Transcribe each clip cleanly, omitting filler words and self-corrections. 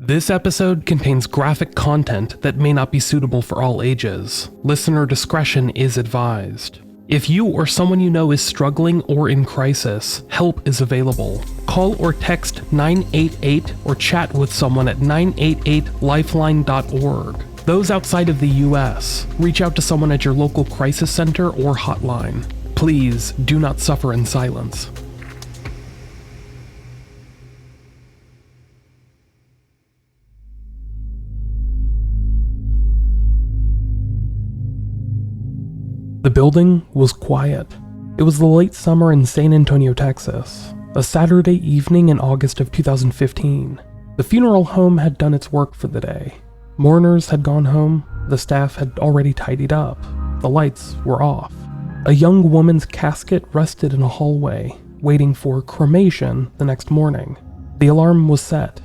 This episode contains graphic content that may not be suitable for all ages. Listener discretion is advised. If you or someone you know is struggling or in crisis, help is available. Call or text 988 or chat with someone at 988lifeline.org. Those outside of the US, reach out to someone at your local crisis center or hotline. Please do not suffer in silence. The building was quiet. It was the late summer in San Antonio, Texas, a Saturday evening in August of 2015. The funeral home had done its work for the day. Mourners had gone home, the staff had already tidied up, the lights were off. A young woman's casket rested in a hallway, waiting for cremation the next morning. The alarm was set.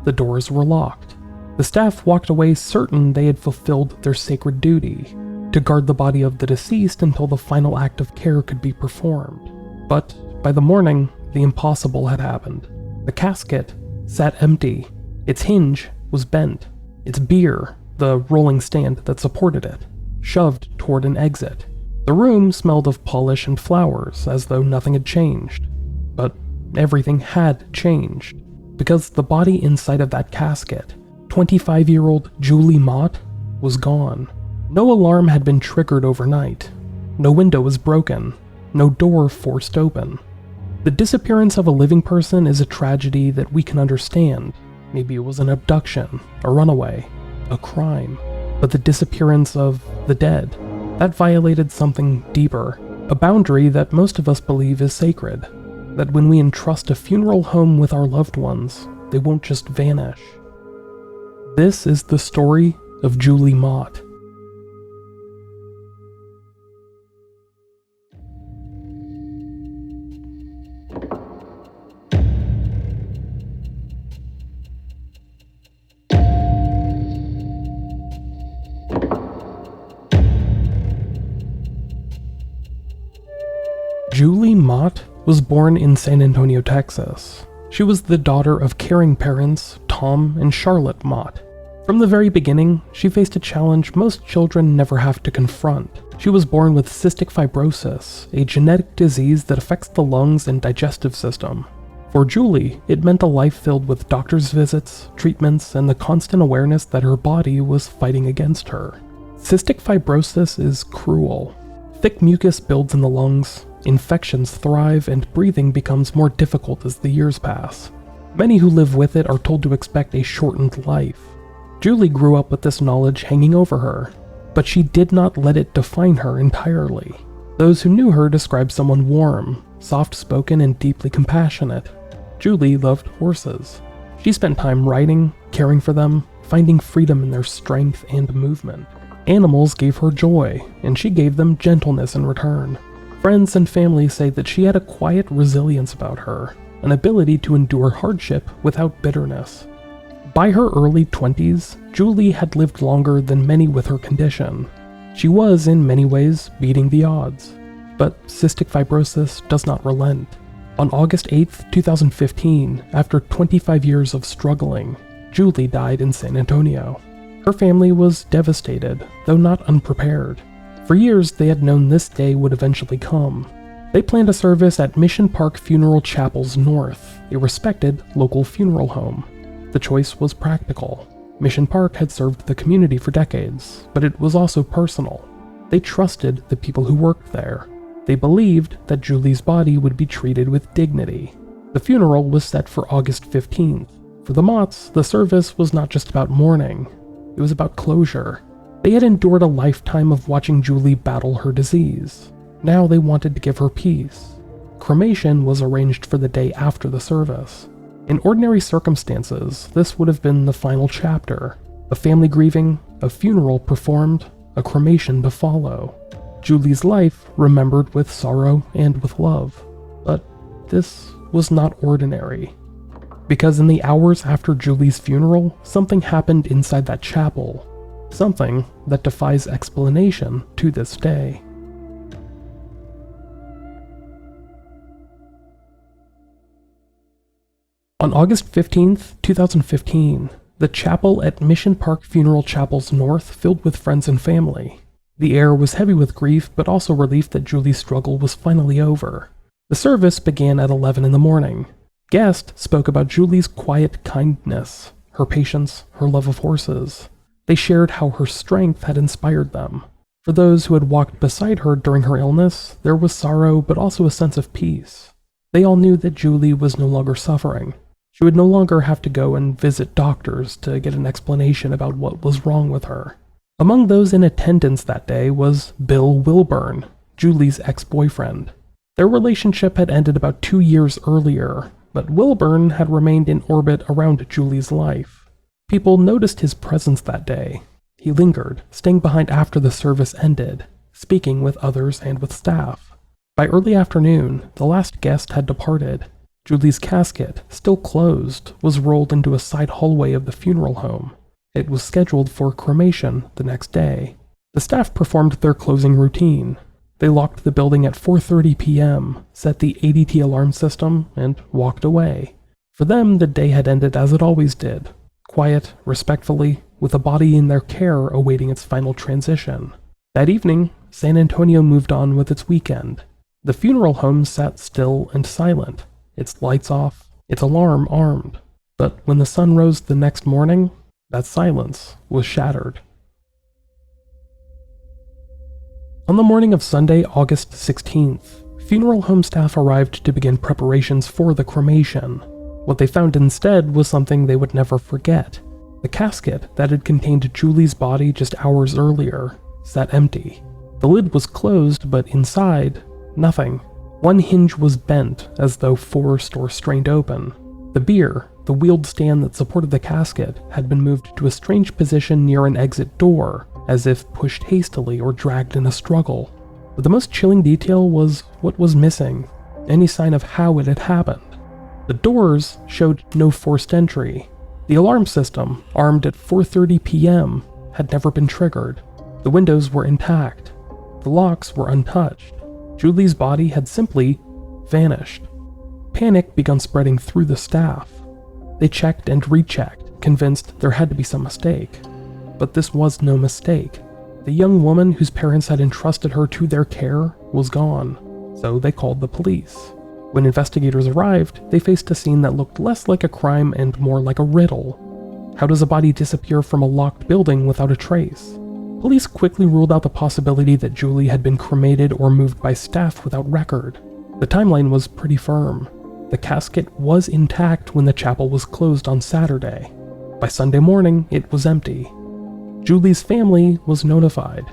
The doors were locked. The staff walked away certain they had fulfilled their sacred duty, to guard the body of the deceased until the final act of care could be performed. But by the morning, the impossible had happened. The casket sat empty. Its hinge was bent. Its bier, the rolling stand that supported it, shoved toward an exit. The room smelled of polish and flowers, as though nothing had changed. But everything had changed, because the body inside of that casket, 25-year-old Julie Mott, was gone. No alarm had been triggered overnight. No window was broken. No door forced open. The disappearance of a living person is a tragedy that we can understand. Maybe it was an abduction, a runaway, a crime. But the disappearance of the dead, that violated something deeper, a boundary that most of us believe is sacred. That when we entrust a funeral home with our loved ones, they won't just vanish. This is the story of Julie Mott. Julie Mott was born in San Antonio, Texas. She was the daughter of caring parents, Tom and Charlotte Mott. From the very beginning, she faced a challenge most children never have to confront. She was born with cystic fibrosis, a genetic disease that affects the lungs and digestive system. For Julie, it meant a life filled with doctor's visits, treatments, and the constant awareness that her body was fighting against her. Cystic fibrosis is cruel. Thick mucus builds in the lungs, infections thrive, and breathing becomes more difficult as the years pass. Many who live with it are told to expect a shortened life. Julie grew up with this knowledge hanging over her, but she did not let it define her entirely. Those who knew her described someone warm, soft-spoken, and deeply compassionate. Julie loved horses. She spent time riding, caring for them, finding freedom in their strength and movement. Animals gave her joy, and she gave them gentleness in return. Friends and family say that she had a quiet resilience about her, an ability to endure hardship without bitterness. By her early 20s, Julie had lived longer than many with her condition. She was, in many ways, beating the odds. But cystic fibrosis does not relent. On August 8, 2015, after 25 years of struggling, Julie died in San Antonio. Her family was devastated, though not unprepared. For years, they had known this day would eventually come. They planned a service at Mission Park Funeral Chapels North, a respected local funeral home. The choice was practical. Mission Park had served the community for decades, but it was also personal. They trusted the people who worked there. They believed that Julie's body would be treated with dignity. The funeral was set for August 15th. For the Motts, the service was not just about mourning. It was about closure. They had endured a lifetime of watching Julie battle her disease. Now they wanted to give her peace. Cremation was arranged for the day after the service. In ordinary circumstances, this would have been the final chapter. A family grieving, a funeral performed, a cremation to follow. Julie's life remembered with sorrow and with love. But this was not ordinary. Because in the hours after Julie's funeral, something happened inside that chapel. Something that defies explanation to this day. On August 15th, 2015, The chapel at Mission Park Funeral Chapels North filled with friends and family. The air was heavy with grief, but also relief that Julie's struggle was finally over. The service began at 11 in the morning. Guests spoke about Julie's quiet kindness, her patience, her love of horses. They shared how her strength had inspired them. For those who had walked beside her during her illness, there was sorrow but also a sense of peace. They all knew that Julie was no longer suffering. She would no longer have to go and visit doctors to get an explanation about what was wrong with her. Among those in attendance that day was Bill Wilburn, Julie's ex-boyfriend. Their relationship had ended about 2 years earlier, but Wilburn had remained in orbit around Julie's life. People noticed his presence that day. He lingered, staying behind after the service ended, speaking with others and with staff. By early afternoon, the last guest had departed. Julie's casket, still closed, was rolled into a side hallway of the funeral home. It was scheduled for cremation the next day. The staff performed their closing routine. They locked the building at 4:30 p.m., set the ADT alarm system, and walked away. For them, the day had ended as it always did, quiet, respectfully, with a body in their care awaiting its final transition. That evening, San Antonio moved on with its weekend. The funeral home sat still and silent, its lights off, its alarm armed. But when the sun rose the next morning, that silence was shattered. On the morning of Sunday, August 16th, funeral home staff arrived to begin preparations for the cremation. What they found instead was something they would never forget. The casket that had contained Julie's body just hours earlier sat empty. The lid was closed, but inside, nothing. One hinge was bent, as though forced or strained open. The bier, the wheeled stand that supported the casket, had been moved to a strange position near an exit door, as if pushed hastily or dragged in a struggle. But the most chilling detail was what was missing, any sign of how it had happened. The doors showed no forced entry. The alarm system, armed at 4:30 p.m., had never been triggered. The windows were intact. The locks were untouched. Julie's body had simply vanished. Panic began spreading through the staff. They checked and rechecked, convinced there had to be some mistake. But this was no mistake. The young woman whose parents had entrusted her to their care was gone, so they called the police. When investigators arrived, they faced a scene that looked less like a crime and more like a riddle. How does a body disappear from a locked building without a trace? Police quickly ruled out the possibility that Julie had been cremated or moved by staff without record. The timeline was pretty firm. The casket was intact when the chapel was closed on Saturday. By Sunday morning, it was empty. Julie's family was notified.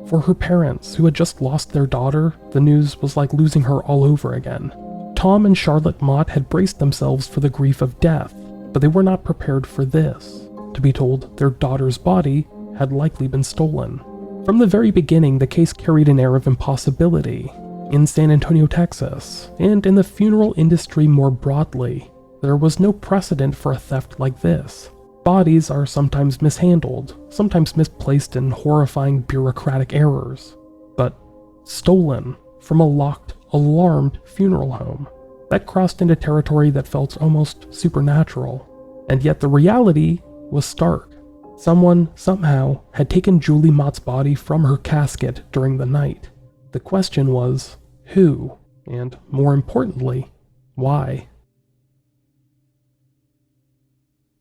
For her parents, who had just lost their daughter, the news was like losing her all over again. Tom and Charlotte Mott had braced themselves for the grief of death, but they were not prepared for this, to be told their daughter's body had likely been stolen. From the very beginning, the case carried an air of impossibility. In San Antonio, Texas, and in the funeral industry more broadly, there was no precedent for a theft like this. Bodies are sometimes mishandled, sometimes misplaced in horrifying bureaucratic errors. But stolen from a locked, alarmed funeral home, that crossed into territory that felt almost supernatural. And yet the reality was stark. Someone, somehow, had taken Julie Mott's body from her casket during the night. The question was, who? And more importantly, why?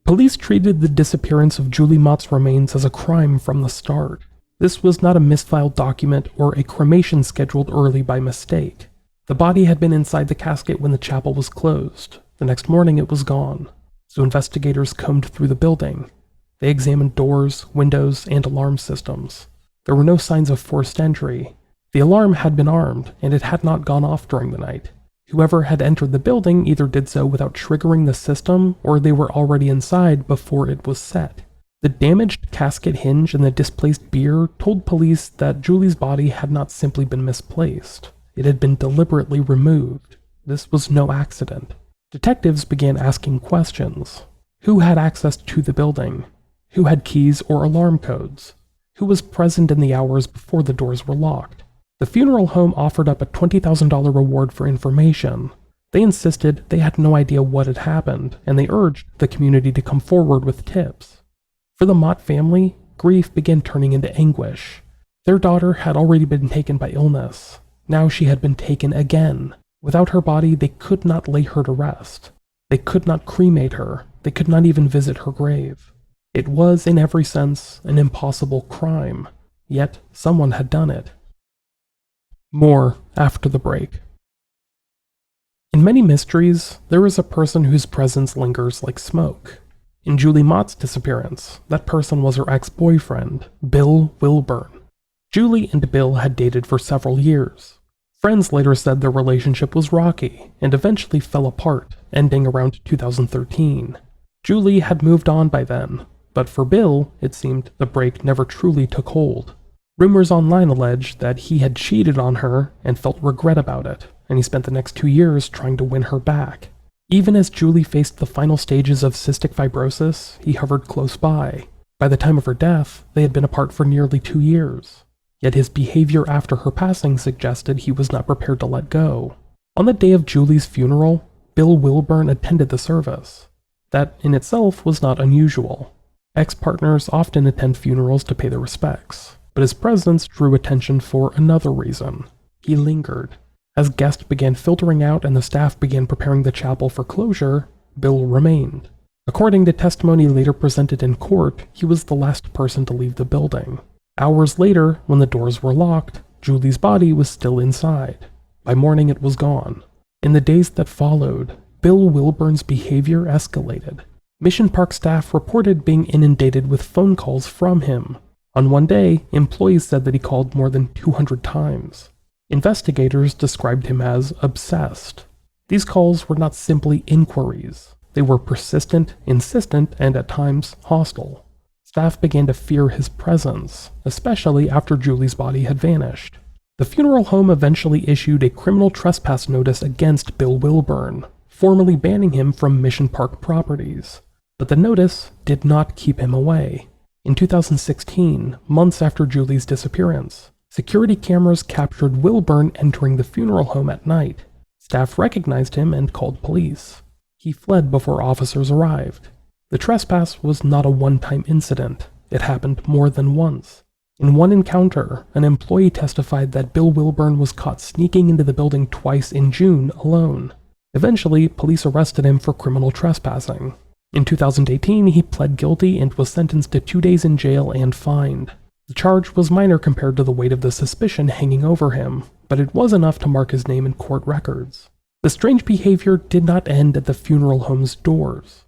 Police treated the disappearance of Julie Mott's remains as a crime from the start. This was not a misfiled document or a cremation scheduled early by mistake. The body had been inside the casket when the chapel was closed. The next morning it was gone. So investigators combed through the building. They examined doors, windows, and alarm systems. There were no signs of forced entry. The alarm had been armed, and it had not gone off during the night. Whoever had entered the building either did so without triggering the system, or they were already inside before it was set. The damaged casket hinge and the displaced bier told police that Julie's body had not simply been misplaced. It had been deliberately removed. This was no accident. Detectives began asking questions. Who had access to the building? Who had keys or alarm codes? Who was present in the hours before the doors were locked? The funeral home offered up a $20,000 reward for information. They insisted they had no idea what had happened, and they urged the community to come forward with tips. For the Mott family, grief began turning into anguish. Their daughter had already been taken by illness. Now she had been taken again. Without her body, they could not lay her to rest. They could not cremate her. They could not even visit her grave. It was, in every sense, an impossible crime. Yet someone had done it. More after the break. In many mysteries, there is a person whose presence lingers like smoke. In Julie Mott's disappearance, that person was her ex-boyfriend, Bill Wilburn. Julie and Bill had dated for several years. Friends later said their relationship was rocky and eventually fell apart, ending around 2013. Julie had moved on by then, but for Bill, it seemed the break never truly took hold. Rumors online alleged that he had cheated on her and felt regret about it, and he spent the next 2 years trying to win her back. Even as Julie faced the final stages of cystic fibrosis, he hovered close by. By the time of her death, they had been apart for nearly 2 years. Yet his behavior after her passing suggested he was not prepared to let go. On the day of Julie's funeral, Bill Wilburn attended the service. That in itself was not unusual. Ex-partners often attend funerals to pay their respects, but his presence drew attention for another reason. He lingered. As guests began filtering out and the staff began preparing the chapel for closure, Bill remained. According to testimony later presented in court, he was the last person to leave the building. Hours later, when the doors were locked, Julie's body was still inside. By morning it was gone. In the days that followed, Bill Wilburn's behavior escalated. Mission Park staff reported being inundated with phone calls from him. On one day, employees said that he called more than 200 times. Investigators described him as obsessed. These calls were not simply inquiries. They were persistent, insistent, and at times hostile. Staff began to fear his presence, especially after Julie's body had vanished. The funeral home eventually issued a criminal trespass notice against Bill Wilburn, formally banning him from Mission Park properties. But the notice did not keep him away. In 2016, months after Julie's disappearance, security cameras captured Wilburn entering the funeral home at night. Staff recognized him and called police. He fled before officers arrived. The trespass was not a one-time incident. It happened more than once. In one encounter, an employee testified that Bill Wilburn was caught sneaking into the building twice in June alone. Eventually, police arrested him for criminal trespassing. In 2018, he pled guilty and was sentenced to 2 days in jail and fined. The charge was minor compared to the weight of the suspicion hanging over him, but it was enough to mark his name in court records. The strange behavior did not end at the funeral home's doors.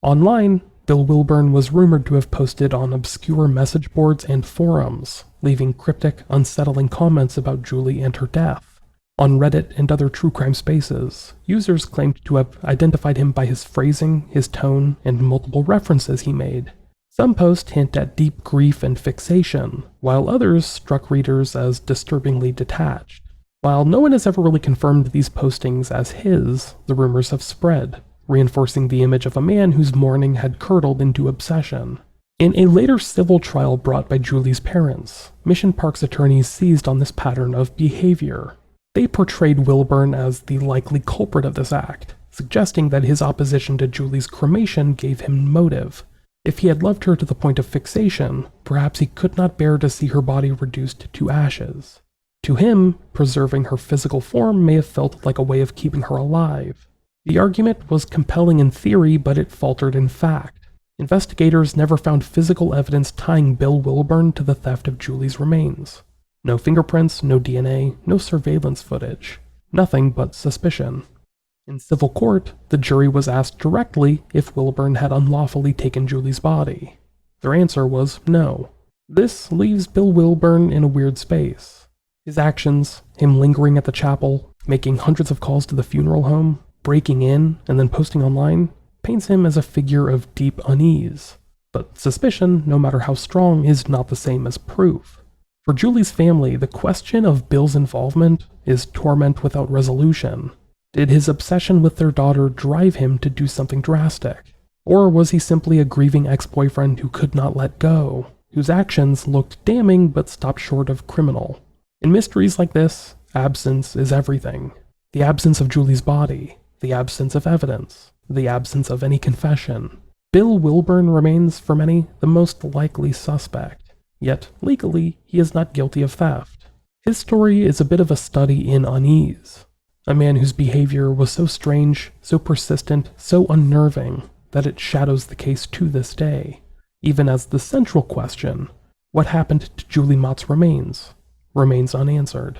Online, Bill Wilburn was rumored to have posted on obscure message boards and forums, leaving cryptic, unsettling comments about Julie and her death. On Reddit and other true crime spaces, users claimed to have identified him by his phrasing, his tone, and multiple references he made. Some posts hint at deep grief and fixation, while others struck readers as disturbingly detached. While no one has ever really confirmed these postings as his, the rumors have spread, reinforcing the image of a man whose mourning had curdled into obsession. In a later civil trial brought by Julie's parents, Mission Park's attorneys seized on this pattern of behavior. They portrayed Wilburn as the likely culprit of this act, suggesting that his opposition to Julie's cremation gave him motive. If he had loved her to the point of fixation, perhaps he could not bear to see her body reduced to ashes. To him, preserving her physical form may have felt like a way of keeping her alive. The argument was compelling in theory, but it faltered in fact. Investigators never found physical evidence tying Bill Wilburn to the theft of Julie's remains. No fingerprints, no DNA, no surveillance footage. Nothing but suspicion. In civil court, the jury was asked directly if Wilburn had unlawfully taken Julie's body. Their answer was no. This leaves Bill Wilburn in a weird space. His actions, him lingering at the chapel, making hundreds of calls to the funeral home, breaking in, and then posting online, paints him as a figure of deep unease. But suspicion, no matter how strong, is not the same as proof. For Julie's family, the question of Bill's involvement is torment without resolution. Did his obsession with their daughter drive him to do something drastic? Or was he simply a grieving ex-boyfriend who could not let go, whose actions looked damning but stopped short of criminal? In mysteries like this, absence is everything. The absence of Julie's body, the absence of evidence, the absence of any confession. Bill Wilburn remains, for many, the most likely suspect, yet legally he is not guilty of theft. His story is a bit of a study in unease, a man whose behavior was so strange, so persistent, so unnerving, that it shadows the case to this day, even as the central question, what happened to Julie Mott's remains unanswered.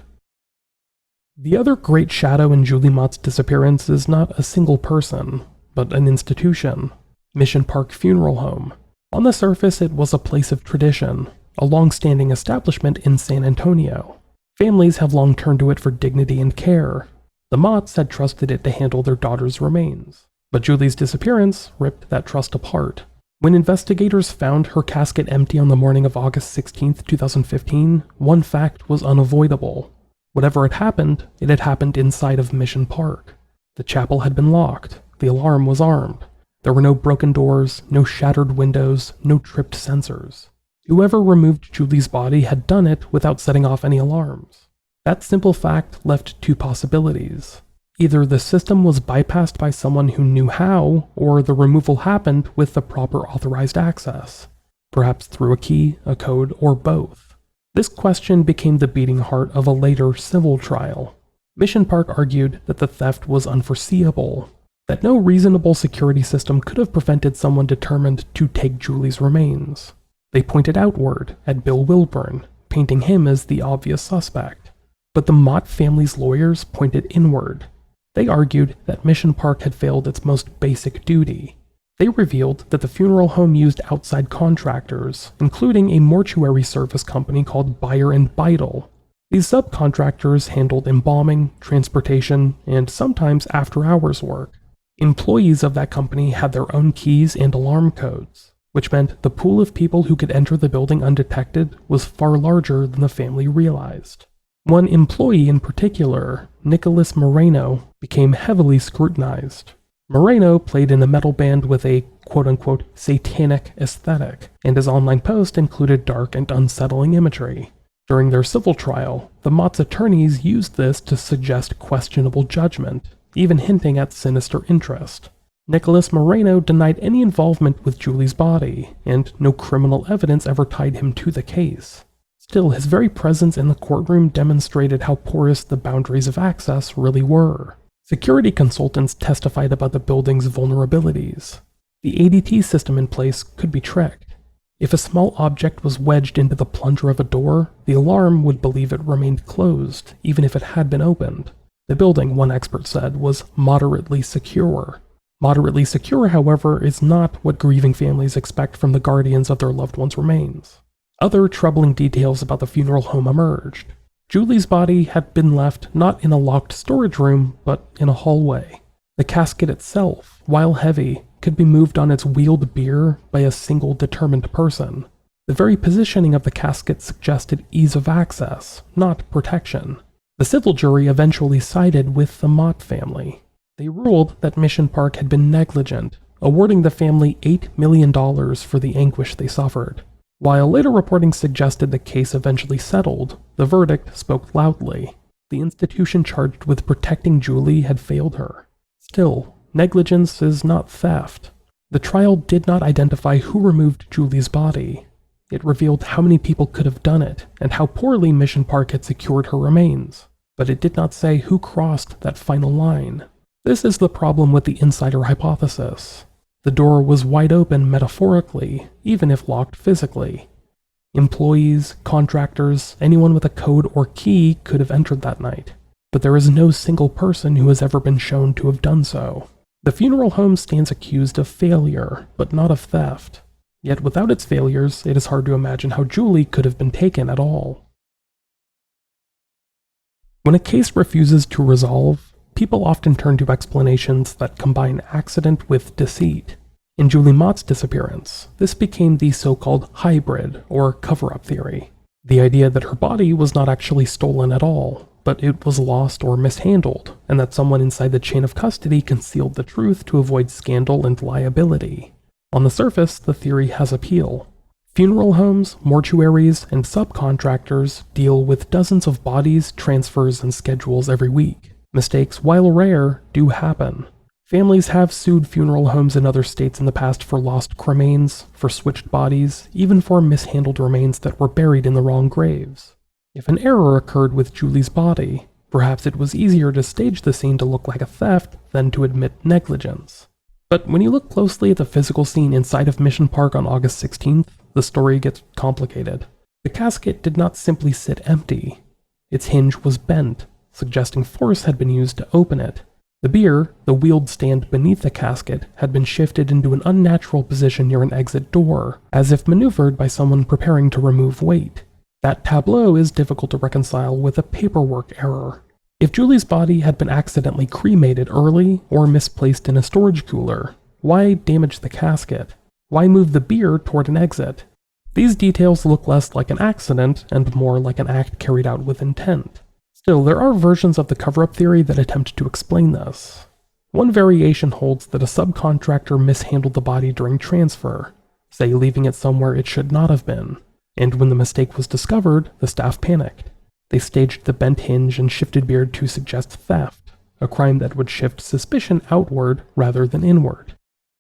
The other great shadow in Julie Mott's disappearance is not a single person, but an institution. Mission Park Funeral Home. On the surface, it was a place of tradition, a long-standing establishment in San Antonio. Families have long turned to it for dignity and care. The Motts had trusted it to handle their daughter's remains, but Julie's disappearance ripped that trust apart. When investigators found her casket empty on the morning of August 16, 2015, one fact was unavoidable. Whatever had happened inside of Mission Park. The chapel had been locked, the alarm was armed. There were no broken doors, no shattered windows, no tripped sensors. Whoever removed Julie's body had done it without setting off any alarms. That simple fact left two possibilities. Either the system was bypassed by someone who knew how, or the removal happened with the proper authorized access, perhaps through a key, a code, or both. This question became the beating heart of a later civil trial. Mission Park argued that the theft was unforeseeable, that no reasonable security system could have prevented someone determined to take Julie's remains. They pointed outward at Bill Wilburn, painting him as the obvious suspect. But the Mott family's lawyers pointed inward. They argued that Mission Park had failed its most basic duty. They revealed that the funeral home used outside contractors, including a mortuary service company called Buyer and Beidel. These subcontractors handled embalming, transportation, and sometimes after-hours work. Employees of that company had their own keys and alarm codes, which meant the pool of people who could enter the building undetected was far larger than the family realized. One employee in particular, Nicholas Moreno, became heavily scrutinized. Moreno played in a metal band with a quote-unquote satanic aesthetic, and his online post included dark and unsettling imagery. During their civil trial, the Mott's attorneys used this to suggest questionable judgment, even hinting at sinister interest. Nicholas Moreno denied any involvement with Julie's body, and no criminal evidence ever tied him to the case. Still, his very presence in the courtroom demonstrated how porous the boundaries of access really were. Security consultants testified about the building's vulnerabilities. The ADT system in place could be tricked. If a small object was wedged into the plunger of a door, the alarm would believe it remained closed, even if it had been opened. The building, one expert said, was moderately secure. Moderately secure, however, is not what grieving families expect from the guardians of their loved ones' remains. Other troubling details about the funeral home emerged. Julie's body had been left not in a locked storage room, but in a hallway. The casket itself, while heavy, could be moved on its wheeled bier by a single determined person. The very positioning of the casket suggested ease of access, not protection. The civil jury eventually sided with the Mott family. They ruled that Mission Park had been negligent, awarding the family $8 million for the anguish they suffered. While later reporting suggested the case eventually settled, the verdict spoke loudly. The institution charged with protecting Julie had failed her. Still, negligence is not theft. The trial did not identify who removed Julie's body. It revealed how many people could have done it, and how poorly Mission Park had secured her remains. But it did not say who crossed that final line. This is the problem with the insider hypothesis. The door was wide open metaphorically, even if locked physically. Employees, contractors, anyone with a code or key could have entered that night. But there is no single person who has ever been shown to have done so. The funeral home stands accused of failure, but not of theft. Yet without its failures, it is hard to imagine how Julie could have been taken at all. When a case refuses to resolve, people often turn to explanations that combine accident with deceit. In Julie Mott's disappearance, this became the so-called hybrid, or cover-up theory. The idea that her body was not actually stolen at all, but it was lost or mishandled, and that someone inside the chain of custody concealed the truth to avoid scandal and liability. On the surface, the theory has appeal. Funeral homes, mortuaries, and subcontractors deal with dozens of bodies, transfers, and schedules every week. Mistakes, while rare, do happen. Families have sued funeral homes in other states in the past for lost cremains, for switched bodies, even for mishandled remains that were buried in the wrong graves. If an error occurred with Julie's body, perhaps it was easier to stage the scene to look like a theft than to admit negligence. But when you look closely at the physical scene inside of Mission Park on August 16th, the story gets complicated. The casket did not simply sit empty. Its hinge was bent, suggesting force had been used to open it. The bier, the wheeled stand beneath the casket, had been shifted into an unnatural position near an exit door, as if maneuvered by someone preparing to remove weight. That tableau is difficult to reconcile with a paperwork error. If Julie's body had been accidentally cremated early or misplaced in a storage cooler, why damage the casket? Why move the bier toward an exit? These details look less like an accident and more like an act carried out with intent. Still, there are versions of the cover-up theory that attempt to explain this. One variation holds that a subcontractor mishandled the body during transfer, say leaving it somewhere it should not have been, and when the mistake was discovered, the staff panicked. They staged the bent hinge and shifted bier to suggest theft, a crime that would shift suspicion outward rather than inward.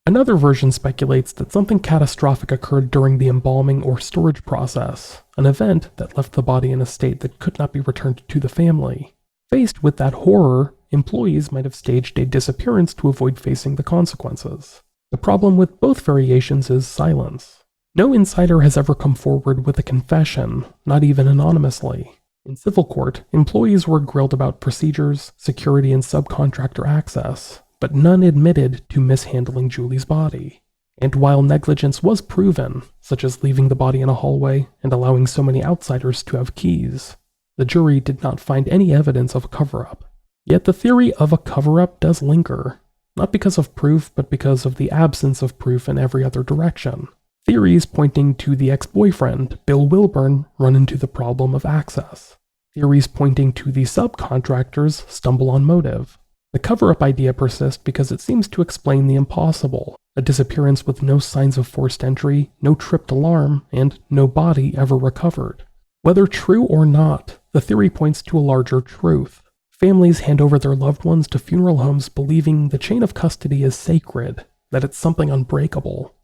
Another version speculates that something catastrophic occurred during the embalming or storage process, an event that left the body in a state that could not be returned to the family. Faced with that horror, employees might have staged a disappearance to avoid facing the consequences. The problem with both variations is silence. No insider has ever come forward with a confession, not even anonymously. In civil court, employees were grilled about procedures, security, and subcontractor access, but none admitted to mishandling Julie's body. And while negligence was proven, such as leaving the body in a hallway and allowing so many outsiders to have keys, the jury did not find any evidence of a cover-up. Yet the theory of a cover-up does linger, not because of proof, but because of the absence of proof in every other direction. Theories pointing to the ex-boyfriend, Bill Wilburn, run into the problem of access. Theories pointing to the subcontractors stumble on motive. The cover-up idea persists because it seems to explain the impossible, a disappearance with no signs of forced entry, no tripped alarm, and no body ever recovered. Whether true or not, the theory points to a larger truth. Families hand over their loved ones to funeral homes believing the chain of custody is sacred, that it's something unbreakable.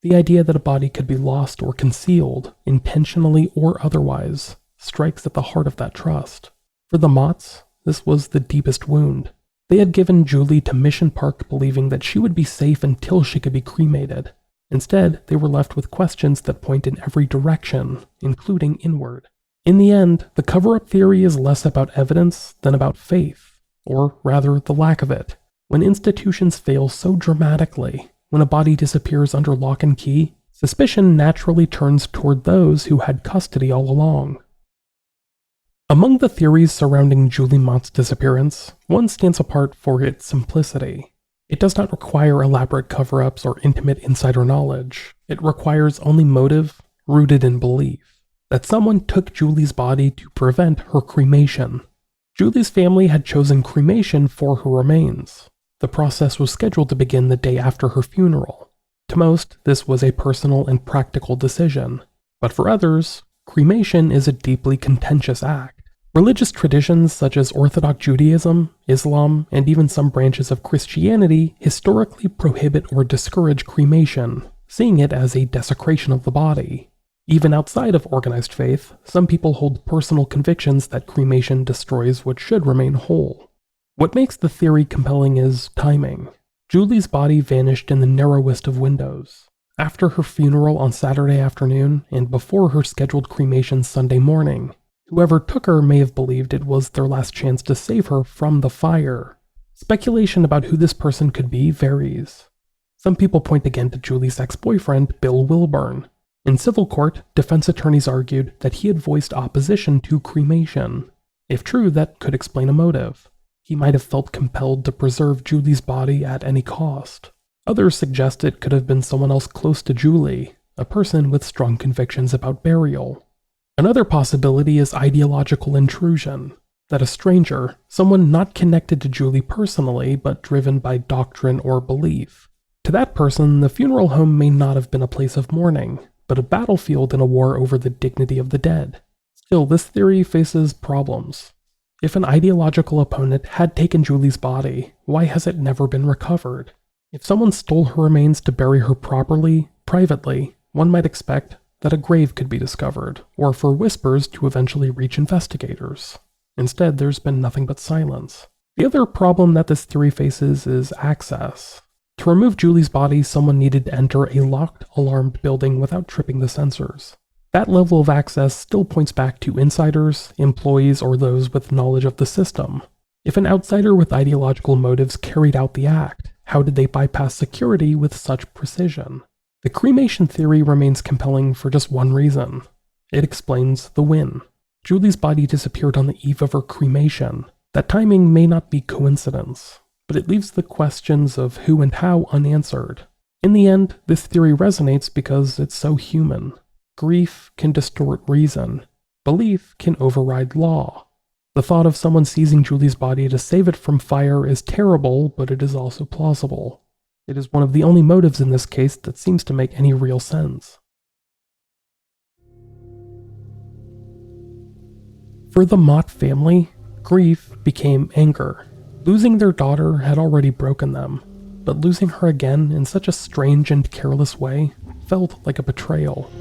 The idea that a body could be lost or concealed, intentionally or otherwise, strikes at the heart of that trust. For the Motts, this was the deepest wound. They had given Julie to Mission Park believing that she would be safe until she could be cremated. Instead, they were left with questions that point in every direction, including inward. In the end, the cover-up theory is less about evidence than about faith, or rather the lack of it. When institutions fail so dramatically, when a body disappears under lock and key, suspicion naturally turns toward those who had custody all along. Among the theories surrounding Julie Mott's disappearance, one stands apart for its simplicity. It does not require elaborate cover-ups or intimate insider knowledge. It requires only motive, rooted in belief, that someone took Julie's body to prevent her cremation. Julie's family had chosen cremation for her remains. The process was scheduled to begin the day after her funeral. To most, this was a personal and practical decision. But for others, cremation is a deeply contentious act. Religious traditions such as Orthodox Judaism, Islam, and even some branches of Christianity historically prohibit or discourage cremation, seeing it as a desecration of the body. Even outside of organized faith, some people hold personal convictions that cremation destroys what should remain whole. What makes the theory compelling is timing. Julie's body vanished in the narrowest of windows. After her funeral on Saturday afternoon and before her scheduled cremation Sunday morning, whoever took her may have believed it was their last chance to save her from the fire. Speculation about who this person could be varies. Some people point again to Julie's ex-boyfriend, Bill Wilburn. In civil court, defense attorneys argued that he had voiced opposition to cremation. If true, that could explain a motive. He might have felt compelled to preserve Julie's body at any cost. Others suggest it could have been someone else close to Julie, a person with strong convictions about burial. Another possibility is ideological intrusion, that a stranger, someone not connected to Julie personally but driven by doctrine or belief. To that person, the funeral home may not have been a place of mourning, but a battlefield in a war over the dignity of the dead. Still, this theory faces problems. If an ideological opponent had taken Julie's body, why has it never been recovered? If someone stole her remains to bury her properly, privately, one might expect that a grave could be discovered, or for whispers to eventually reach investigators. Instead, there's been nothing but silence. The other problem that this theory faces is access. To remove Julie's body, someone needed to enter a locked, alarmed building without tripping the sensors. That level of access still points back to insiders, employees, or those with knowledge of the system. If an outsider with ideological motives carried out the act, how did they bypass security with such precision? The cremation theory remains compelling for just one reason. It explains the win. Julie's body disappeared on the eve of her cremation. That timing may not be coincidence, but it leaves the questions of who and how unanswered. In the end, this theory resonates because it's so human. Grief can distort reason. Belief can override law. The thought of someone seizing Julie's body to save it from fire is terrible, but it is also plausible. It is one of the only motives in this case that seems to make any real sense. For the Mott family, grief became anger. Losing their daughter had already broken them, but losing her again in such a strange and careless way felt like a betrayal.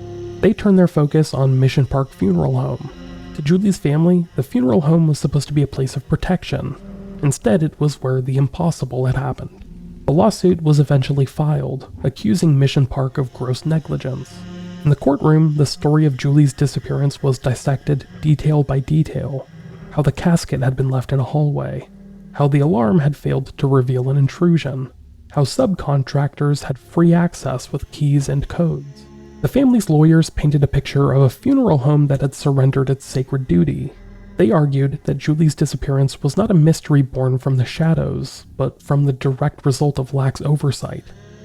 They turned their focus on Mission Park Funeral Home. To Julie's family, the funeral home was supposed to be a place of protection. Instead, it was where the impossible had happened. A lawsuit was eventually filed, accusing Mission Park of gross negligence. In the courtroom, the story of Julie's disappearance was dissected detail by detail. How the casket had been left in a hallway. How the alarm had failed to reveal an intrusion. How subcontractors had free access with keys and codes. The family's lawyers painted a picture of a funeral home that had surrendered its sacred duty. They argued that Julie's disappearance was not a mystery born from the shadows, but from the direct result of lax oversight.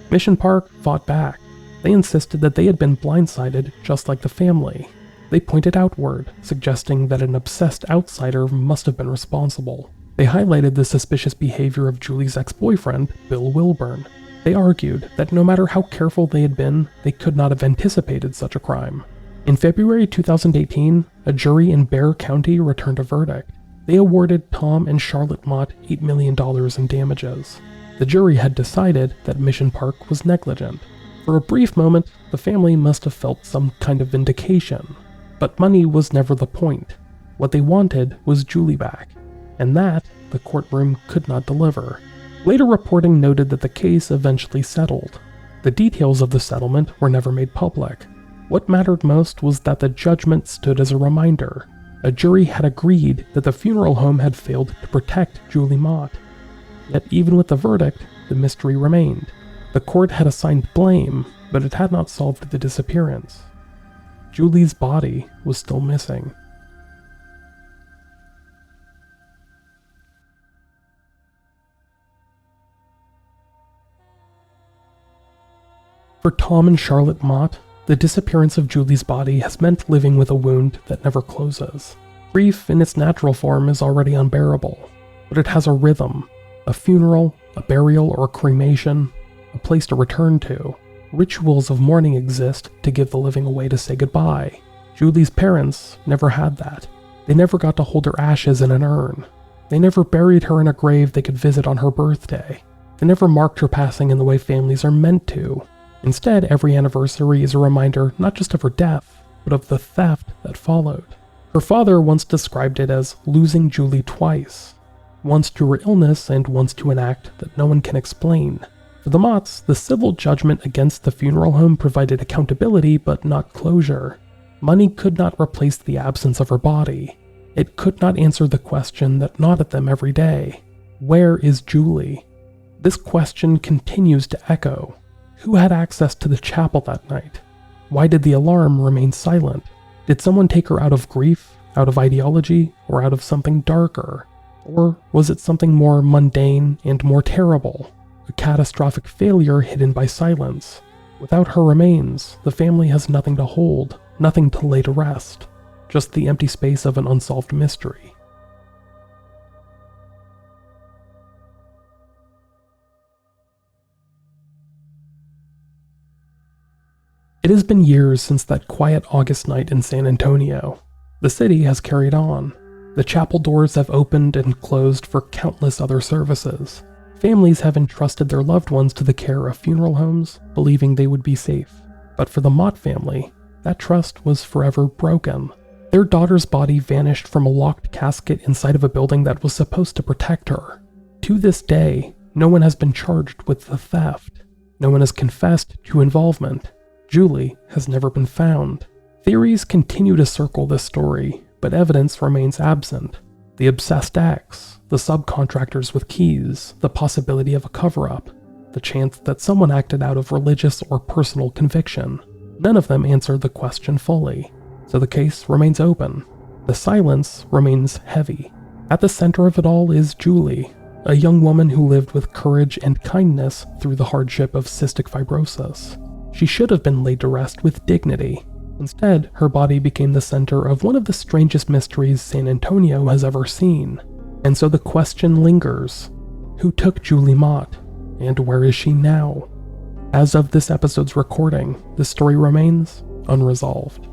Mission Park fought back. They insisted that they had been blindsided just like the family. They pointed outward, suggesting that an obsessed outsider must have been responsible. They highlighted the suspicious behavior of Julie's ex-boyfriend, Bill Wilburn. They argued that no matter how careful they had been, they could not have anticipated such a crime. In February 2018, a jury in Bexar County returned a verdict. They awarded Tom and Charlotte Mott $8 million in damages. The jury had decided that Mission Park was negligent. For a brief moment, the family must have felt some kind of vindication. But money was never the point. What they wanted was Julie back, and that the courtroom could not deliver. Later reporting noted that the case eventually settled. The details of the settlement were never made public. What mattered most was that the judgment stood as a reminder. A jury had agreed that the funeral home had failed to protect Julie Mott. Yet even with the verdict, the mystery remained. The court had assigned blame, but it had not solved the disappearance. Julie's body was still missing. For Tom and Charlotte Mott, the disappearance of Julie's body has meant living with a wound that never closes. Grief in its natural form is already unbearable, but it has a rhythm. A funeral, a burial, or a cremation, a place to return to. Rituals of mourning exist to give the living a way to say goodbye. Julie's parents never had that. They never got to hold her ashes in an urn. They never buried her in a grave they could visit on her birthday. They never marked her passing in the way families are meant to. Instead, every anniversary is a reminder not just of her death, but of the theft that followed. Her father once described it as losing Julie twice. Once to her illness and once to an act that no one can explain. For the Motts, the civil judgment against the funeral home provided accountability but not closure. Money could not replace the absence of her body. It could not answer the question that gnawed at them every day. Where is Julie? This question continues to echo. Who had access to the chapel that night? Why did the alarm remain silent? Did someone take her out of grief, out of ideology, or out of something darker? Or was it something more mundane and more terrible? A catastrophic failure hidden by silence. Without her remains, the family has nothing to hold, nothing to lay to rest. Just the empty space of an unsolved mystery. It has been years since that quiet August night in San Antonio. The city has carried on. The chapel doors have opened and closed for countless other services. Families have entrusted their loved ones to the care of funeral homes, believing they would be safe. But for the Mott family, that trust was forever broken. Their daughter's body vanished from a locked casket inside of a building that was supposed to protect her. To this day, no one has been charged with the theft. No one has confessed to involvement. Julie has never been found. Theories continue to circle this story, but evidence remains absent. The obsessed ex, the subcontractors with keys, the possibility of a cover-up, the chance that someone acted out of religious or personal conviction. None of them answer the question fully, so the case remains open. The silence remains heavy. At the center of it all is Julie, a young woman who lived with courage and kindness through the hardship of cystic fibrosis. She should have been laid to rest with dignity. Instead, her body became the center of one of the strangest mysteries San Antonio has ever seen. And so the question lingers: who took Julie Mott, and where is she now? As of this episode's recording, the story remains unresolved.